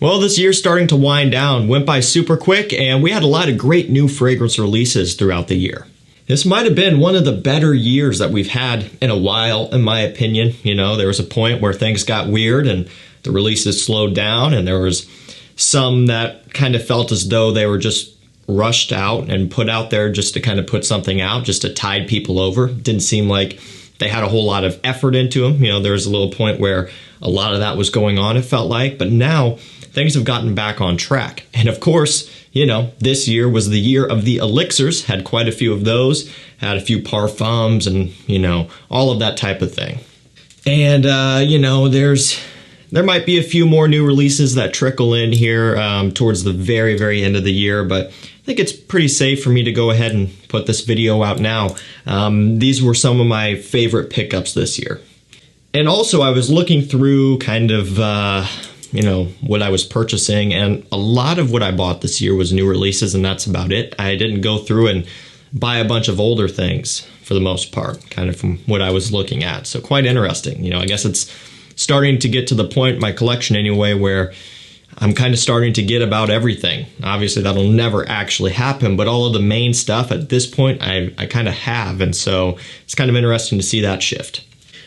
Well, this year's starting to wind down, went by super quick, and we had a lot of great new fragrance releases throughout the year. This might have been one of the better years that we've had in a while, in my opinion. You know, there was a point where things got weird and the releases slowed down, and there was some that kind of felt as though they were just rushed out and put out there just to kind of put something out, just to tide people over. Didn't seem like they had a whole lot of effort into them. You know, there was a little point where a lot of that was going on, it felt like, but now things have gotten back on track. And of course, you know, this year was the year of the elixirs, had quite a few of those, had a few parfums and, you know, all of that type of thing. And, you know, there might be a few more new releases that trickle in here towards the very, very end of the year, but I think it's pretty safe for me to go ahead and put this video out now. These were some of my favorite pickups this year. And also I was looking through kind of, you know, what I was purchasing, and a lot of what I bought this year was new releases, and that's about it. I didn't go through and buy a bunch of older things for the most part, kind of from what I was looking at. So quite interesting. You know, I guess it's starting to get to the point in my collection anyway where I'm kind of starting to get about everything. Obviously that'll never actually happen, but all of the main stuff at this point I kind of have, and so it's kind of interesting to see that shift.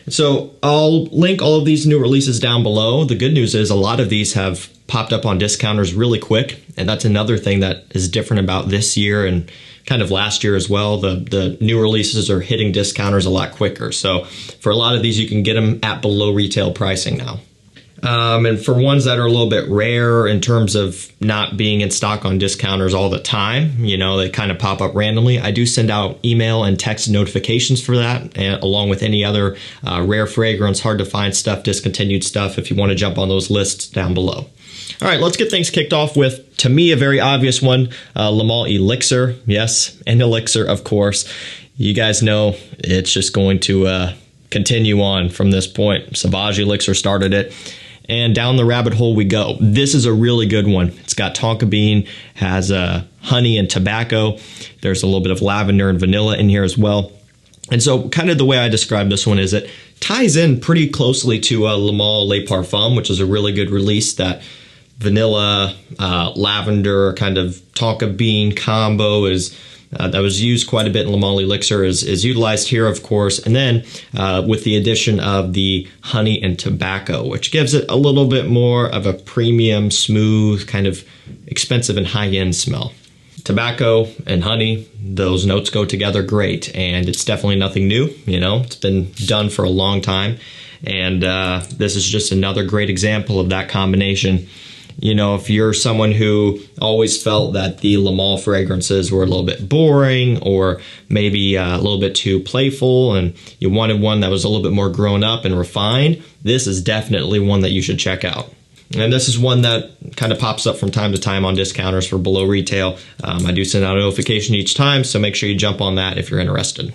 So I'll link all of these new releases down below. The good news is a lot of these have popped up on discounters really quick, and that's another thing that is different about this year and kind of last year as well. The new releases are hitting discounters a lot quicker. So for a lot of these, you can get them at below retail pricing now. And for ones that are a little bit rare in terms of not being in stock on discounters all the time, you know, they kind of pop up randomly, I do send out email and text notifications for that, and along with any other rare fragrance, hard to find stuff, discontinued stuff, if you want to jump on those lists down below. All right, let's get things kicked off with, to me, a very obvious one, Male Elixir. Yes, an elixir, of course. You guys know it's just going to continue on from this point. Sauvage Elixir started it, and down the rabbit hole we go. This is a really good one. It's got tonka bean, has honey and tobacco. There's a little bit of lavender and vanilla in here as well. And so kind of the way I describe this one is it ties in pretty closely to Le Male Les Parfums, which is a really good release. That vanilla, lavender, kind of tonka bean combo is that was used quite a bit in Le Male Elixir, is utilized here, of course, and then with the addition of the honey and tobacco, which gives it a little bit more of a premium, smooth, kind of expensive and high-end smell. Tobacco and honey, those notes go together great, and it's definitely nothing new. You know, it's been done for a long time, and this is just another great example of that combination. You know, if you're someone who always felt that the Le Male fragrances were a little bit boring or maybe a little bit too playful and you wanted one that was a little bit more grown up and refined, this is definitely one that you should check out. And this is one that kind of pops up from time to time on discounters for below retail. I do send out a notification each time, so make sure you jump on that if you're interested.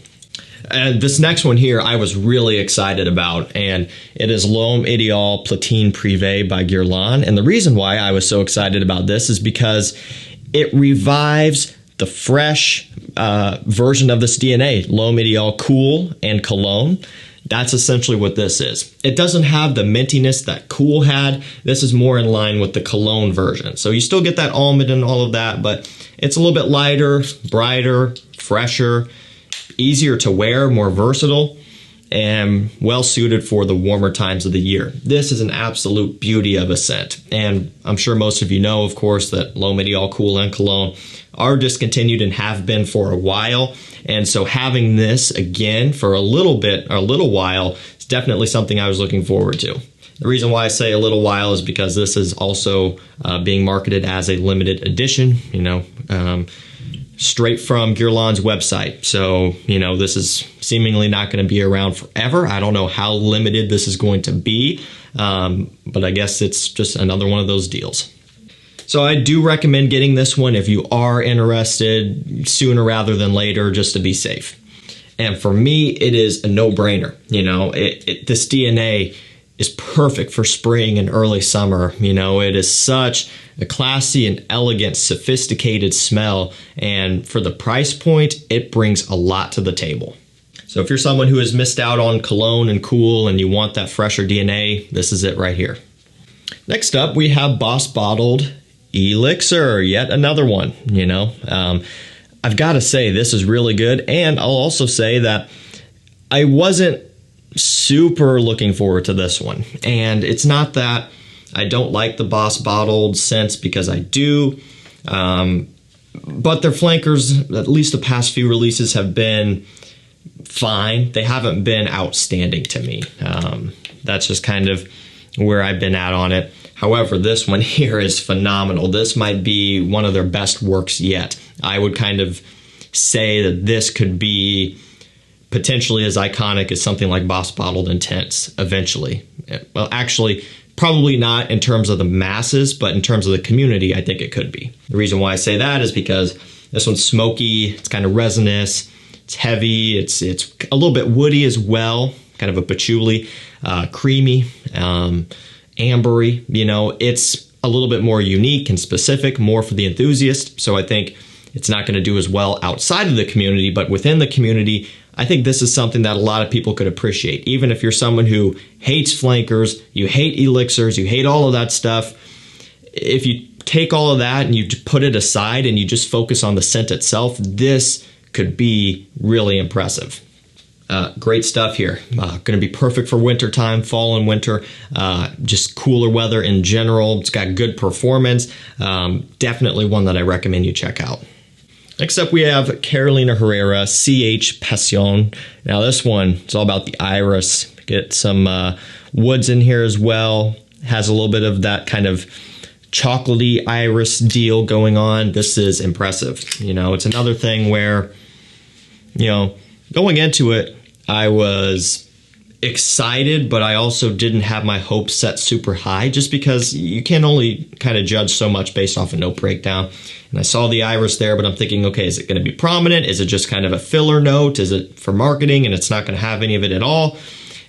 And this next one here I was really excited about, and it is L'Homme Ideal Platine Privé by Guerlain. And the reason why I was so excited about this is because it revives the fresh version of this DNA, L'Homme Ideal Cool and Cologne. That's essentially what this is. It doesn't have the mintiness that Cool had. This is more in line with the Cologne version. So you still get that almond and all of that, but it's a little bit lighter, brighter, fresher, easier to wear, more versatile, and well suited for the warmer times of the year. This is an absolute beauty of a scent, and I'm sure most of you know, of course, that L'Homme Ideal Cool and Cologne are discontinued and have been for a while, and so having this again for a little while is definitely something I was looking forward to. The reason why I say a little while is because this is also being marketed as a limited edition, you know, straight from Guerlain's website. So, you know, this is seemingly not going to be around forever. I don't know how limited this is going to be, but I guess it's just another one of those deals. So I do recommend getting this one if you are interested sooner rather than later, just to be safe. And for me, it is a no-brainer. You know, this DNA is perfect for spring and early summer. You know, it is such a classy and elegant, sophisticated smell, and for the price point, it brings a lot to the table. So if you're someone who has missed out on Cologne and Cool and you want that fresher DNA, this is it right here. Next up, we have Boss Bottled Elixir, yet another one, I've got to say this is really good, and I'll also say that I wasn't super looking forward to this one. And it's not that I don't like the Boss Bottled scents, because I do, but their flankers, at least the past few releases, have been fine. They haven't been outstanding to me. That's just kind of where I've been at on it. However, this one here is phenomenal. This might be one of their best works yet. I would kind of say that this could be potentially as iconic as something like Boss Bottled Intense eventually. Well, actually, probably not in terms of the masses, but in terms of the community, I think it could be. The reason why I say that is because this one's smoky, it's kind of resinous, it's heavy, it's a little bit woody as well, kind of a patchouli, creamy, ambery. It's a little bit more unique and specific, more for the enthusiast. So I think it's not going to do as well outside of the community, but within the community, I think this is something that a lot of people could appreciate. Even if you're someone who hates flankers, you hate elixirs, you hate all of that stuff, if you take all of that and you put it aside and you just focus on the scent itself, this could be really impressive. Great stuff here. Going to be perfect for winter time, fall and winter, just cooler weather in general. It's got good performance. Definitely one that I recommend you check out. Next up, we have Carolina Herrera CH Pasión. Now this one, it's all about the iris. Get some woods in here as well. Has a little bit of that kind of chocolatey iris deal going on. This is impressive. It's another thing where, going into it, I was excited, but I also didn't have my hopes set super high, just because you can only kind of judge so much based off a note breakdown. And I saw the iris there, but I'm thinking, okay, is it going to be prominent? Is it just kind of a filler note? Is it for marketing and it's not going to have any of it at all?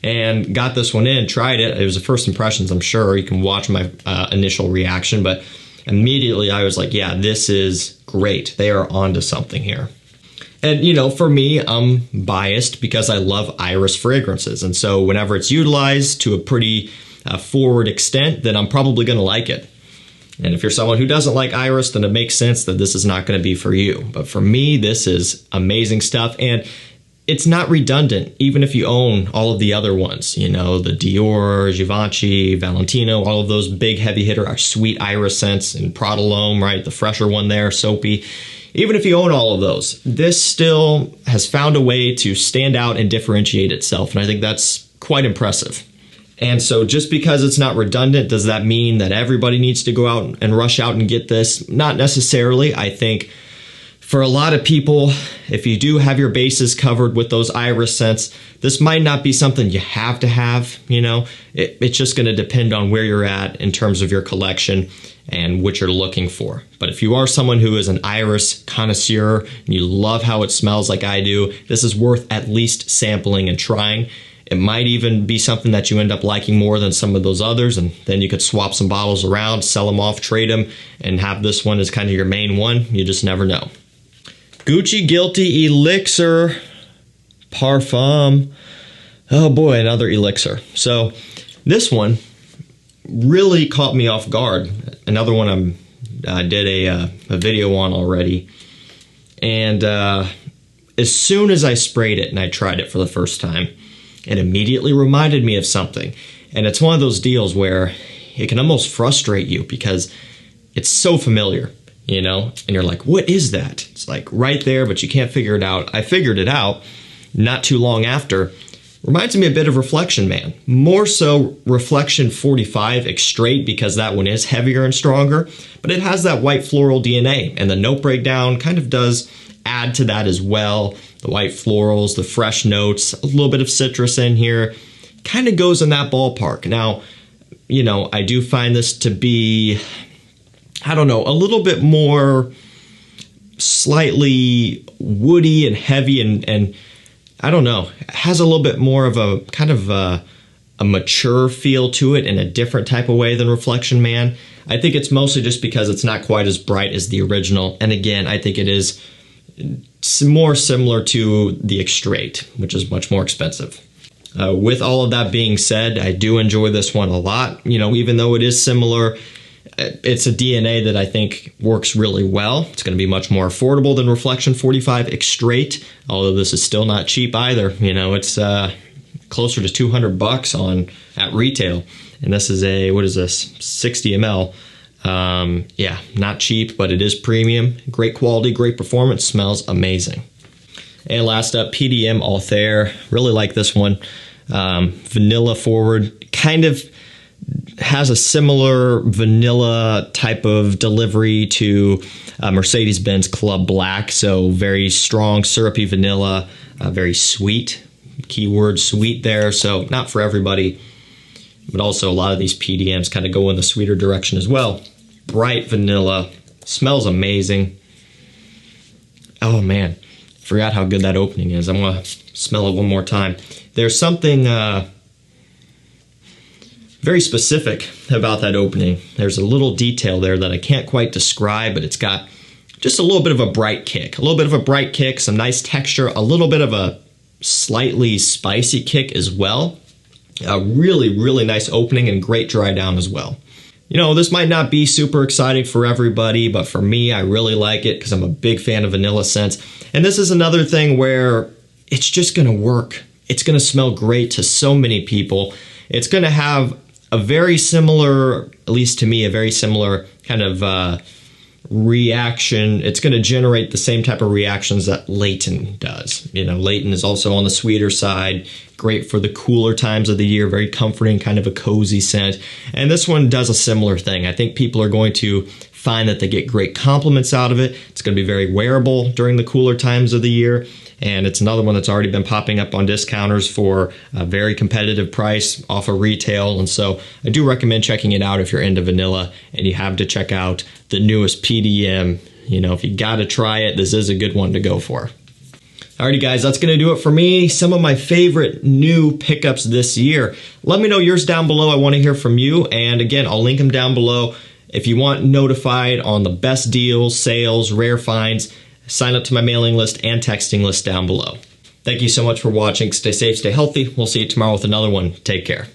And got this one in, tried it. It was the first impressions, I'm sure. You can watch my initial reaction, but immediately I was like, yeah, this is great. They are onto something here. And, for me, I'm biased because I love iris fragrances. And so whenever it's utilized to a pretty forward extent, then I'm probably going to like it. And if you're someone who doesn't like iris, then it makes sense that this is not going to be for you. But for me, this is amazing stuff. And it's not redundant, even if you own all of the other ones. The Dior, Givenchy, Valentino, all of those big heavy hitter are sweet iris scents, and Prada L'Homme, right? The fresher one there, soapy. Even if you own all of those, this still has found a way to stand out and differentiate itself. And I think that's quite impressive. And so just because it's not redundant, does that mean that everybody needs to go out and rush out and get this? Not necessarily. I think for a lot of people, if you do have your bases covered with those iris scents, this might not be something you have to have. It's just going to depend on where you're at in terms of your collection and what you're looking for. But if you are someone who is an iris connoisseur and you love how it smells like I do, this is worth at least sampling and trying. It might even be something that you end up liking more than some of those others, and then you could swap some bottles around, sell them off, trade them, and have this one as kind of your main one. You just never know. Gucci Guilty Elixir Parfum. Oh boy, another elixir. So this one really caught me off guard. Another one I did a video on already. And as soon as I sprayed it and I tried it for the first time, it immediately reminded me of something. And it's one of those deals where it can almost frustrate you because it's so familiar, and you're like, what is that? It's like right there, but you can't figure it out. I figured it out not too long after. Reminds me a bit of Reflection Man. More so Reflection 45 Extrait, because that one is heavier and stronger, but it has that white floral DNA, and the note breakdown kind of does add to that as well. The white florals, the fresh notes, a little bit of citrus in here, kind of goes in that ballpark. Now, I do find this to be, a little bit more slightly woody and heavy and I don't know, it has a little bit more of a kind of a mature feel to it in a different type of way than Reflection Man. I think it's mostly just because it's not quite as bright as the original. And again, I think it is more similar to the Extrait, which is much more expensive. With all of that being said, I do enjoy this one a lot. You know, even though it is similar, it's a DNA that I think works really well. It's going to be much more affordable than Reflection 45 Extrait, although this is still not cheap either. You know, it's closer to $200 at retail, and this is a, what is this, 60 ml. Yeah, not cheap, but it is premium. Great quality, great performance, smells amazing. And last up, PDM Althair. Really like this one. Vanilla forward, kind of has a similar vanilla type of delivery to Mercedes-Benz Club Black. So very strong, syrupy vanilla, very sweet. Keyword sweet there. So not for everybody, but also a lot of these PDMs kind of go in the sweeter direction as well. Bright vanilla, smells amazing. Oh man, forgot how good that opening is. I'm gonna smell it one more time. There's something very specific about that opening. There's a little detail there that I can't quite describe, but it's got just a little bit of a bright kick. A little bit of a bright kick, some nice texture, a little bit of a slightly spicy kick as well. A really, really nice opening and great dry down as well. You know, this might not be super exciting for everybody, but for me, I really like it because I'm a big fan of vanilla scents. And this is another thing where it's just going to work. It's going to smell great to so many people. It's going to have a very similar, at least to me, a very similar kind of reaction. It's going to generate the same type of reactions that Leighton does. You know, Leighton is also on the sweeter side, great for the cooler times of the year, very comforting, kind of a cozy scent. And this one does a similar thing. I think people are going to find that they get great compliments out of it. It's going to be very wearable during the cooler times of the year. And it's another one that's already been popping up on discounters for a very competitive price off of retail. And so I do recommend checking it out if you're into vanilla and you have to check out the newest PDM. You know, if you got to try it, this is a good one to go for. Alrighty guys, that's going to do it for me. Some of my favorite new pickups this year. Let me know yours down below. I want to hear from you. And again, I'll link them down below. If you want notified on the best deals, sales, rare finds, sign up to my mailing list and texting list down below. Thank you so much for watching. Stay safe, stay healthy. We'll see you tomorrow with another one. Take care.